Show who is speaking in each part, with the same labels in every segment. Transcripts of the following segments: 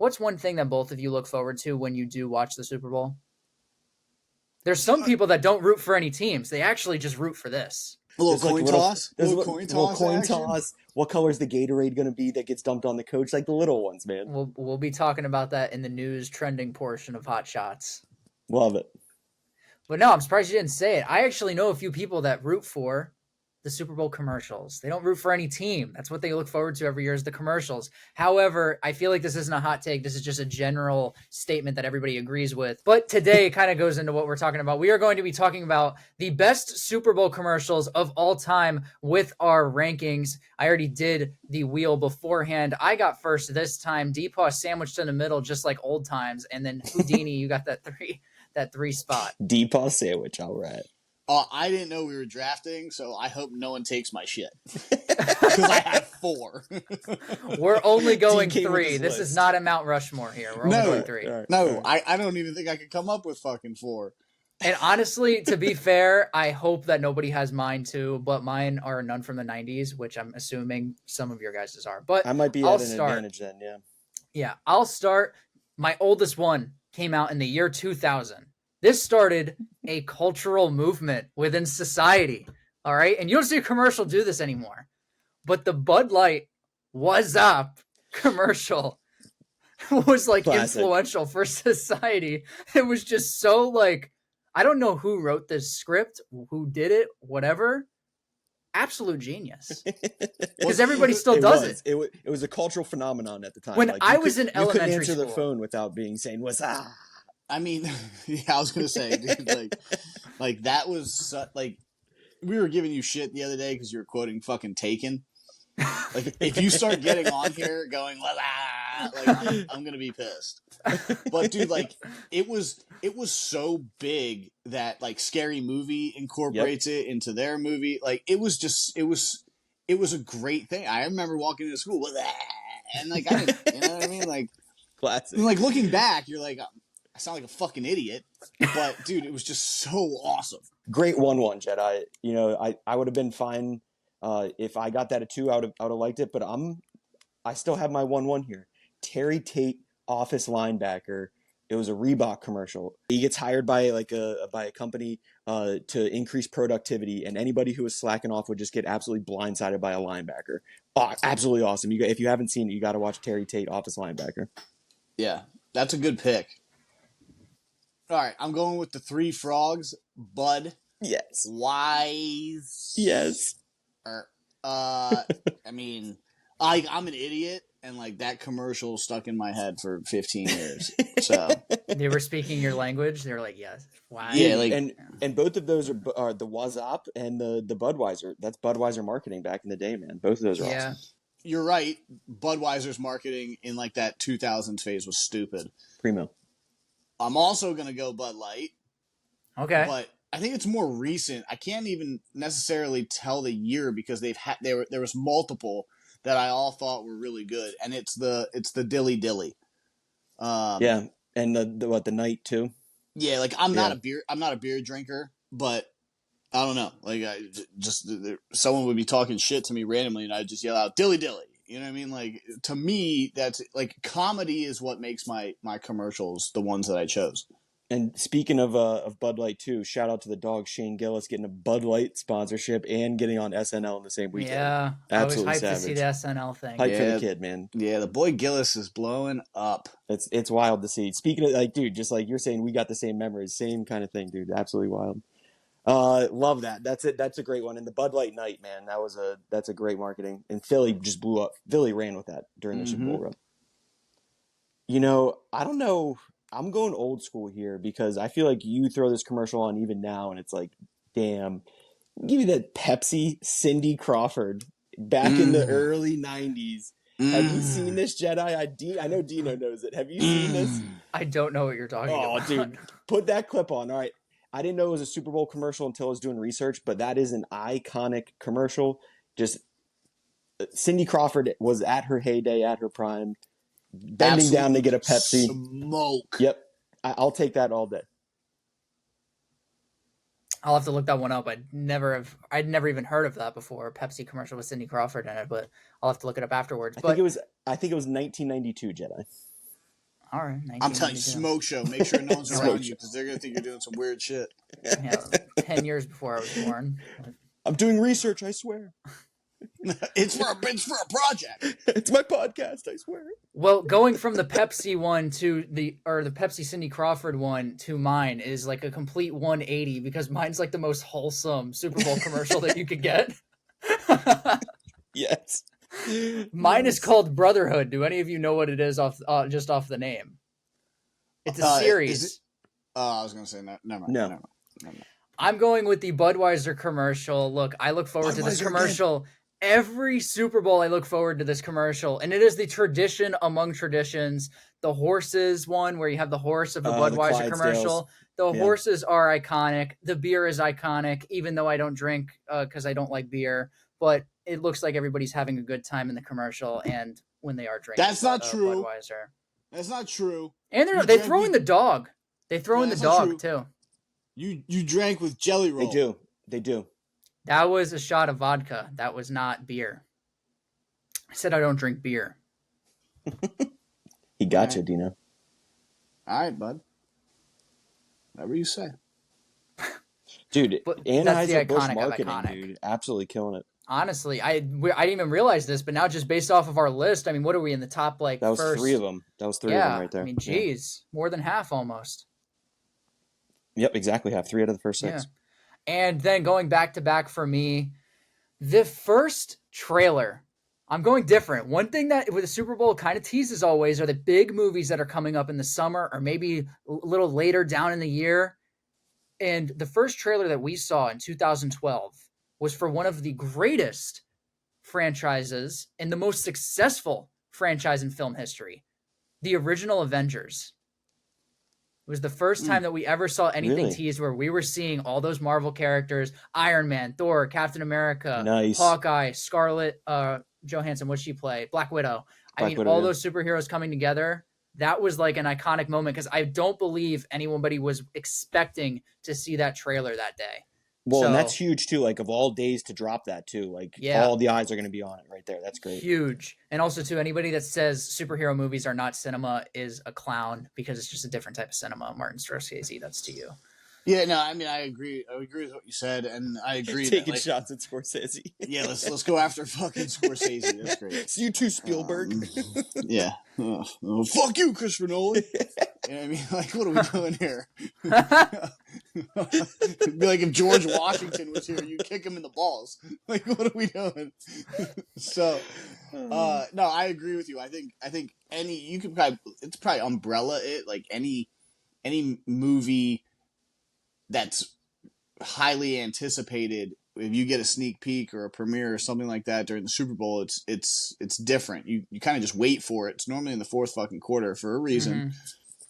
Speaker 1: What's one thing that both of you look forward to when you do watch the Super Bowl? There's some people that don't root for any teams. They actually just root for this.
Speaker 2: A little
Speaker 3: There's
Speaker 2: coin
Speaker 3: little-
Speaker 2: toss.
Speaker 3: There's
Speaker 2: Little
Speaker 3: a
Speaker 2: coin
Speaker 3: little
Speaker 2: toss.
Speaker 3: coin
Speaker 2: action.
Speaker 3: toss. What color is the Gatorade going to be that gets dumped on the coach? Like the little ones, man.
Speaker 1: We'll be talking about that in the news trending portion of Hot Shots.
Speaker 3: Love it.
Speaker 1: But no, I'm surprised you didn't say it. I actually know a few people that root for the Super Bowl commercials. They don't root for any team. That's what they look forward to every year is the commercials. However, I feel like this isn't a hot take. This is just a general statement that everybody agrees with. But today it kind of goes into what we're talking about. We are going to be talking about the best Super Bowl commercials of all time with our rankings. I already did the wheel beforehand. I got first this time. Deepaw sandwiched in the middle just like old times. And then Houdini, you got that three spot.
Speaker 3: Deepaw sandwich. All right.
Speaker 2: I didn't know we were drafting, so I hope no one takes my shit. Because I have 4.
Speaker 1: We're only going
Speaker 3: DK with
Speaker 1: 3.
Speaker 3: his
Speaker 1: This is
Speaker 3: list.
Speaker 1: not a Mount Rushmore here. We're only
Speaker 2: No.
Speaker 1: going 3.
Speaker 3: All right.
Speaker 2: No, I don't even think I could come up with fucking 4.
Speaker 1: And honestly, to be fair, I hope that nobody has mine too, but mine are none from the 90s, which I'm assuming some of your guys' are. But
Speaker 3: I might be
Speaker 1: I'll
Speaker 3: at an
Speaker 1: start.
Speaker 3: advantage then, yeah.
Speaker 1: Yeah, I'll start. My oldest one came out in the year 2000. This started a cultural movement within society. All right. And you don't see a commercial do this anymore. But the Bud Light "Was Up" commercial was like
Speaker 3: Classic.
Speaker 1: influential for society. It was just so like, I don't know who wrote this script, who did it, whatever. Absolute genius. Because everybody still does it.
Speaker 3: It was a cultural phenomenon at the time.
Speaker 1: When
Speaker 3: Like,
Speaker 1: I
Speaker 3: you
Speaker 1: was in
Speaker 3: you couldn't
Speaker 1: elementary
Speaker 3: answer the
Speaker 1: school.
Speaker 3: phone without being saying, what's up?
Speaker 2: I mean, yeah, I was gonna say, dude, like that was like we were giving you shit the other day because you were quoting fucking Taken. Like, if you start getting on here going, like, I'm gonna be pissed. But dude, like, it was so big that like Scary Movie incorporates it into their movie. Like, it was a great thing. I remember walking into school with that, and like, you know what I mean? Like,
Speaker 3: Classic.
Speaker 2: like looking back, you're like, I sound like a fucking idiot, but dude, it was just so awesome.
Speaker 3: Great 1-1 Jedi. You know, I would have been fine if I got that at 2. I would have liked it, but I still have my 1-1 here. Terry Tate, office linebacker. It was a Reebok commercial. He gets hired by a company to increase productivity, and anybody who was slacking off would just get absolutely blindsided by a linebacker. Oh, absolutely awesome! If you haven't seen it, you got to watch Terry Tate, office linebacker.
Speaker 2: Yeah, that's a good pick. All right, I'm going with the 3 frogs. Bud,
Speaker 3: Yes.
Speaker 2: Wise.
Speaker 3: Yes.
Speaker 2: I mean, I'm an idiot, and like that commercial stuck in my head for 15 years. So
Speaker 1: They were speaking your language. They were like, yes. Why?
Speaker 2: Yeah, like-
Speaker 3: and both of those are the Was Up and the Budweiser. That's Budweiser marketing back in the day, man. Both of those are
Speaker 1: Yeah.
Speaker 3: awesome.
Speaker 2: you're right. Budweiser's marketing in like that 2000s phase was stupid.
Speaker 3: Primo.
Speaker 2: I'm also gonna go Bud Light.
Speaker 1: Okay.
Speaker 2: But I think it's more recent. I can't even necessarily tell the year because there was multiple that I all thought were really good, and it's the Dilly Dilly.
Speaker 3: Yeah, and the night too.
Speaker 2: Yeah, like I'm not a beer drinker, but I don't know. Like someone would be talking shit to me randomly, and I'd just yell out Dilly Dilly. You know what I mean? Like, to me, that's like comedy is what makes my commercials the ones that I chose.
Speaker 3: And speaking of Bud Light too, shout out to the dog Shane Gillis getting a Bud Light sponsorship and getting on SNL in the same weekend.
Speaker 1: Yeah.
Speaker 3: Absolutely
Speaker 1: I was hyped to see
Speaker 3: savage.
Speaker 1: the SNL thing.
Speaker 3: Hype for
Speaker 2: Yeah.
Speaker 3: the kid, man.
Speaker 2: Yeah, the boy Gillis is blowing up.
Speaker 3: It's wild to see. Speaking of, like, dude, just like you're saying, we got the same memories, same kind of thing, dude. Absolutely wild. Love that. That's it. That's a great one. And the Bud Light night, man, that's a great marketing. And Philly just blew up. Philly ran with that during the Super Bowl run. You know, I don't know. I'm going old school here because I feel like you throw this commercial on even now, and it's like, damn. Give me that Pepsi Cindy Crawford back in the early 90s. Have you seen this, Jedi? I know Dino knows it. Have you seen this?
Speaker 1: I don't know what you're talking about.
Speaker 3: Dude, put that clip on. All right. I didn't know it was a Super Bowl commercial until I was doing research, but that is an iconic commercial. Just Cindy Crawford was at her heyday, at her prime, bending down to get a Pepsi.
Speaker 2: Smoke.
Speaker 3: Yep. I'll take that all day.
Speaker 1: I'll have to look that one up. I'd never even heard of that before. A Pepsi commercial with Cindy Crawford in it, but I'll have to look it up afterwards.
Speaker 3: I think it was 1992, Jedi.
Speaker 1: All right,
Speaker 2: I'm telling you,
Speaker 1: 1992.
Speaker 2: smoke show. Make sure no one's
Speaker 3: Smoke
Speaker 2: around
Speaker 3: show.
Speaker 2: you because they're gonna think you're doing some weird shit.
Speaker 1: Yeah, 10 years before I was born.
Speaker 3: I'm doing research, I swear.
Speaker 2: It's for a project.
Speaker 3: It's my podcast, I swear.
Speaker 1: Well, going from the Pepsi one to the Pepsi Cindy Crawford one to mine is like a complete 180 because mine's like the most wholesome Super Bowl commercial that you could get.
Speaker 3: Yes.
Speaker 1: Mine is called Brotherhood. Do any of you know what it is just off the name? It's a series.
Speaker 2: I was gonna say no. Never mind.
Speaker 3: No.
Speaker 2: Never mind.
Speaker 1: I'm going with the Budweiser commercial. Look, I look forward to this
Speaker 2: Budweiser
Speaker 1: commercial. Every Super Bowl, I look forward to this commercial. And it is the tradition among traditions. The horses one, where you have the horse of the
Speaker 3: The
Speaker 1: Budweiser
Speaker 3: Clydesdales.
Speaker 1: commercial. The
Speaker 3: Yeah.
Speaker 1: horses are iconic. The beer is iconic, even though I don't drink because I don't like beer. But it looks like everybody's having a good time in the commercial and when they are drinking.
Speaker 2: That's not true.
Speaker 1: Budweiser.
Speaker 2: That's not true.
Speaker 1: And
Speaker 2: You
Speaker 1: they
Speaker 2: drank
Speaker 1: throw in the dog. They throw
Speaker 2: No,
Speaker 1: in the
Speaker 2: that's not
Speaker 1: dog, too.
Speaker 2: You drank with Jelly Roll.
Speaker 3: They do.
Speaker 1: That was a shot of vodka. That was not beer. I said I don't drink beer.
Speaker 3: He got
Speaker 2: Right.
Speaker 3: you, Dino.
Speaker 2: All right, bud. Whatever you say.
Speaker 3: Dude,
Speaker 1: But that's the
Speaker 3: Anheuser-Busch
Speaker 1: iconic of
Speaker 3: marketing,
Speaker 1: iconic.
Speaker 3: dude. Absolutely killing it.
Speaker 1: Honestly, I didn't even realize this, but now just based off of our list, I mean, what are we in the top like
Speaker 3: That was
Speaker 1: first?
Speaker 3: 3 of them. That was 3 of them right there.
Speaker 1: I mean,
Speaker 3: Yeah.
Speaker 1: geez, more than half almost.
Speaker 3: Yep, exactly. Have 3 out of the first 6.
Speaker 1: And then going back to back for me, the first trailer. I'm going different. One thing that with the Super Bowl kind of teases always are the big movies that are coming up in the summer or maybe a little later down in the year. And the first trailer that we saw in 2012 was for one of the greatest franchises and the most successful franchise in film history, the original Avengers. It was the first time that we ever saw anything
Speaker 3: Really?
Speaker 1: teased where we were seeing all those Marvel characters, Iron Man, Thor, Captain America,
Speaker 3: Nice.
Speaker 1: Hawkeye, Scarlett Johansson, what'd she play? Black Widow. I
Speaker 3: Black
Speaker 1: mean,
Speaker 3: Widow,
Speaker 1: all
Speaker 3: yeah.
Speaker 1: those superheroes coming together. That was like an iconic moment because I don't believe anybody was expecting to see that trailer that day.
Speaker 3: Well, and
Speaker 1: So-
Speaker 3: that's huge too. Like of all days to drop that too. Like
Speaker 1: Yeah.
Speaker 3: all the eyes are going to be on it right there. That's great.
Speaker 1: Huge. And also, to anybody that says superhero movies are not cinema is a clown because it's just a different type of cinema. Martin Scorsese, that's to you.
Speaker 2: Yeah, no, I mean, I agree. I agree with what you said, and I agree.
Speaker 3: Taking
Speaker 2: that, like,
Speaker 3: shots at Scorsese.
Speaker 2: Yeah, let's go after fucking Scorsese. That's great.
Speaker 3: So you too, Spielberg.
Speaker 2: Yeah. Oh, fuck you, Christopher Nolan. You know what I mean? Like, what are we doing here? It'd be like if George Washington was here, you'd kick him in the balls. Like, what are we doing? So, no, I agree with you. I think you could probably, it's probably umbrella it, like any movie that's highly anticipated. If you get a sneak peek or a premiere or something like that during the Super Bowl, it's different. You kind of just wait for it. It's normally in the fourth fucking quarter for a reason.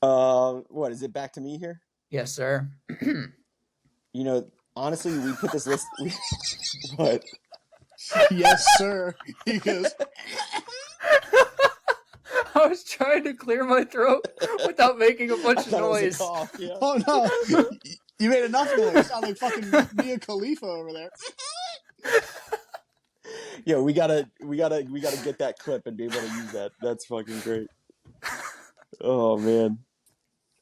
Speaker 1: Mhm.
Speaker 3: What is it? Back to me here.
Speaker 1: Yes, sir.
Speaker 3: You know, honestly, we put this list. What?
Speaker 2: Yes, sir. Because
Speaker 1: I was trying to clear my throat without making a bunch of
Speaker 3: That was a
Speaker 1: noise.
Speaker 3: cough, yeah.
Speaker 2: oh no, you made enough noise. You sound like fucking Mia Khalifa over there.
Speaker 3: Yeah, we gotta get that clip and be able to use that. That's fucking great. Oh man,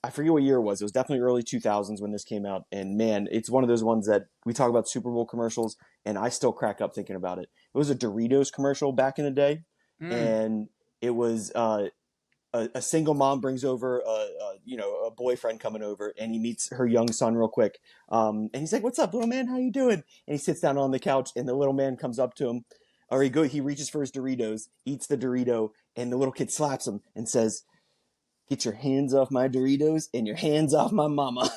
Speaker 3: I forget what year it was. It was definitely early 2000s when this came out, and man, it's one of those ones that we talk about Super Bowl commercials, and I still crack up thinking about it. It was a Doritos commercial back in the day, and it was a single mom brings over a boyfriend coming over, and he meets her young son real quick, and he's like, "What's up, little man? How you doing?" And he sits down on the couch, and the little man comes up to him, or he reaches for his Doritos, eats the Dorito, and the little kid slaps him and says, "Get your hands off my Doritos and your hands off my mama."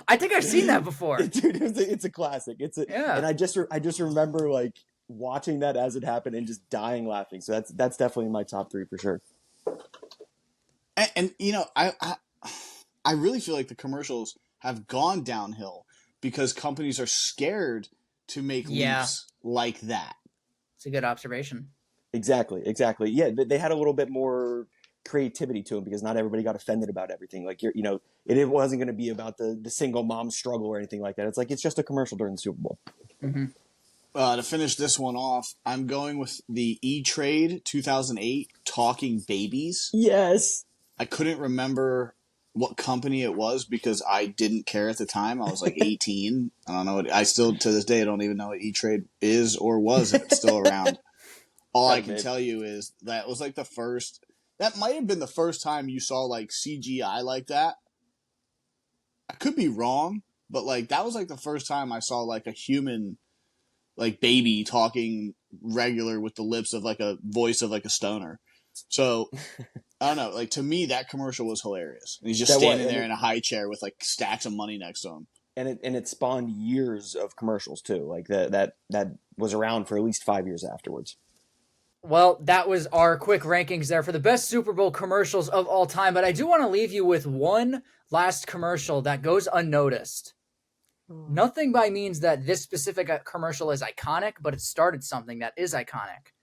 Speaker 1: I think I've seen that before.
Speaker 3: Dude, it's a classic.
Speaker 1: Yeah.
Speaker 3: And I just remember like watching that as it happened and just dying laughing. So that's definitely in my top 3 for sure.
Speaker 2: And you know, I really feel like the commercials have gone downhill because companies are scared to make
Speaker 1: Yeah.
Speaker 2: leaps like that.
Speaker 1: It's a good observation.
Speaker 3: Exactly. Yeah, they had a little bit more creativity to them because not everybody got offended about everything. Like it wasn't going to be about the single mom struggle or anything like that. It's like it's just a commercial during the Super Bowl.
Speaker 1: Mm-hmm.
Speaker 2: To finish this one off, I'm going with the E-Trade 2008 Talking Babies.
Speaker 3: Yes.
Speaker 2: I couldn't remember what company it was because I didn't care at the time. I was like 18. I don't know what I still to this day I don't even know what E-Trade is or was if it's still around. All I can tell you is that was like the first. That might have been the first time you saw like CGI like that. I could be wrong, but like that was like the first time I saw like a human, like baby talking regular with the lips of like a voice of like a stoner. So I don't know. Like to me, that commercial was hilarious. And he's just standing there in a high chair with like stacks of money next to him.
Speaker 3: And it spawned years of commercials too. Like that was around for at least 5 years afterwards.
Speaker 1: Well, that was our quick rankings there for the best Super Bowl commercials of all time. But I do want to leave you with one last commercial that goes unnoticed. Nothing by means that this specific commercial is iconic, but it started something that is iconic.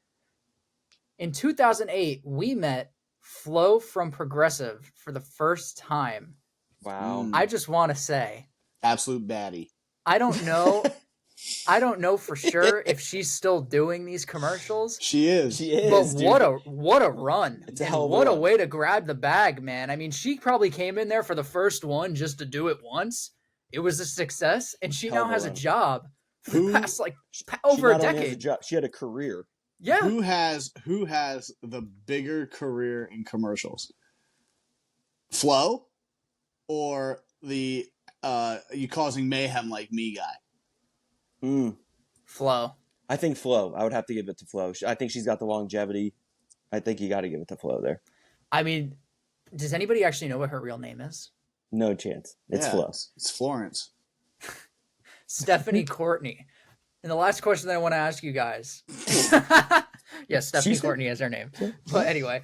Speaker 1: In 2008, we met Flo from Progressive for the first time.
Speaker 3: Wow.
Speaker 1: I just want to say,
Speaker 2: absolute baddie.
Speaker 1: I don't know for sure if she's still doing these commercials.
Speaker 2: She is.
Speaker 1: But dude. what a run.
Speaker 3: It's a hell of a
Speaker 1: what
Speaker 3: run.
Speaker 1: a way to grab the bag, man. I mean, she probably came in there for the first one just to do it once. It was a success, and she now has a job for the past over a decade.
Speaker 3: She had a career.
Speaker 1: Yeah.
Speaker 2: Who has the bigger career in commercials? Flo or the you causing mayhem like me guy?
Speaker 1: Flo.
Speaker 3: I think Flo. I would have to give it to Flo. I think she's got the longevity. I think you got to give it to Flo there.
Speaker 1: I mean, does anybody actually know what her real name is?
Speaker 3: No chance. It's Flo.
Speaker 2: It's Florence.
Speaker 1: Stephanie Courtney. And the last question that I want to ask you guys. Yes, Stephanie Courtney is her name. But anyway,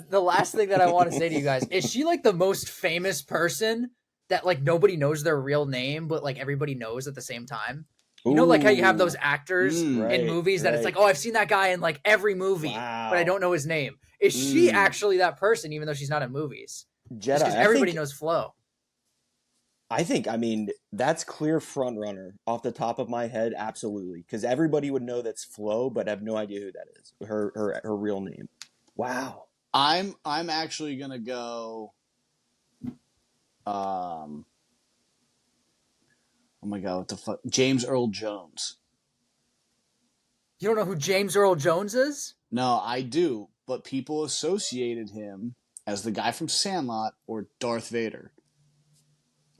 Speaker 1: the last thing that I want to say to you guys, is she like the most famous person that like nobody knows their real name, but like everybody knows at the same time? You know, like how you have those actors in movies that it's like, oh, I've seen that guy in like every movie, but I don't know his name. Is she actually that person, even though she's not in movies?
Speaker 3: Jedi.
Speaker 1: Because everybody knows Flo.
Speaker 3: I think, I mean, that's clear front runner off the top of my head, absolutely. Because everybody would know that's Flo, but I have no idea who that is. Her real name. Wow.
Speaker 2: I'm actually gonna go. Oh my god, what the fuck? James Earl Jones.
Speaker 1: You don't know who James Earl Jones is?
Speaker 2: No, I do, but people associated him as the guy from Sandlot or Darth Vader.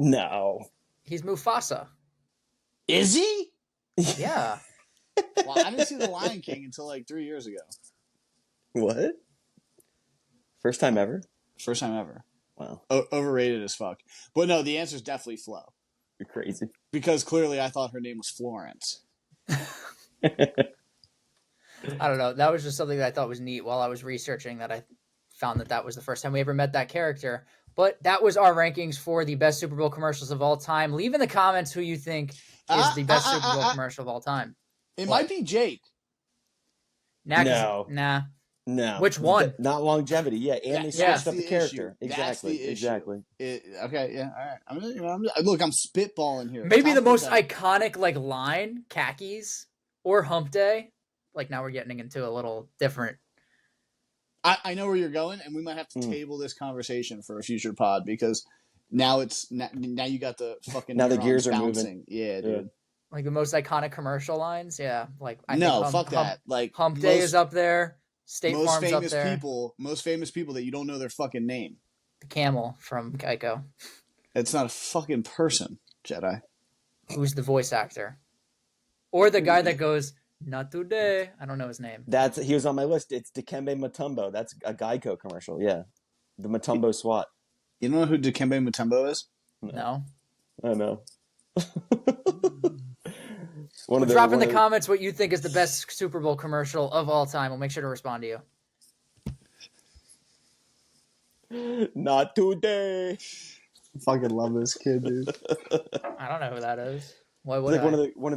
Speaker 3: No.
Speaker 1: He's Mufasa.
Speaker 2: Is he?
Speaker 1: Yeah.
Speaker 2: Well, I didn't see The Lion King until like 3 years ago.
Speaker 3: What? First time ever?
Speaker 2: First time ever.
Speaker 3: Wow.
Speaker 2: Overrated as fuck. But no, the answer is definitely Flo.
Speaker 3: You're crazy.
Speaker 2: Because clearly I thought her name was Florence.
Speaker 1: I don't know. That was just something that I thought was neat while I was researching, that I found that was the first time we ever met that character. But that was our rankings for the best Super Bowl commercials of all time. Leave in the comments who you think is the best Super Bowl commercial of all time.
Speaker 2: It might be Jake.
Speaker 3: No.
Speaker 1: Nah.
Speaker 3: No.
Speaker 1: Which one?
Speaker 3: Not longevity. Yeah, and they switched up the character.
Speaker 2: Issue.
Speaker 3: Exactly. Exactly.
Speaker 2: Okay, yeah, all right. Look, I'm spitballing here.
Speaker 1: Maybe the most iconic like line, khakis or Hump Day. Like now we're getting into a little different.
Speaker 2: I know where you're going, and we might have to table this conversation for a future pod because now you got the fucking
Speaker 3: now the gears are
Speaker 2: bouncing.
Speaker 3: moving.
Speaker 2: Yeah, dude.
Speaker 1: Like the most iconic commercial lines, yeah. Like
Speaker 2: fuck that. Like
Speaker 1: Hump Day is up there. State Farm's up there.
Speaker 2: Most famous people that you don't know their fucking name.
Speaker 1: The camel from Geico.
Speaker 2: It's not a fucking person, Jedi.
Speaker 1: Who's the voice actor? Or the guy that goes, "Not today." I don't know his name.
Speaker 3: He was on my list. It's Dikembe Mutombo. That's a Geico commercial. Yeah, the Mutombo SWAT.
Speaker 2: You know who Dikembe Mutombo is?
Speaker 1: No.
Speaker 3: I know.
Speaker 1: Drop in the comments what you think is the best Super Bowl commercial of all time. We'll make sure to respond to
Speaker 3: you. Not today.
Speaker 2: I fucking love this kid, dude.
Speaker 1: I don't know who that is. Why would
Speaker 3: like one of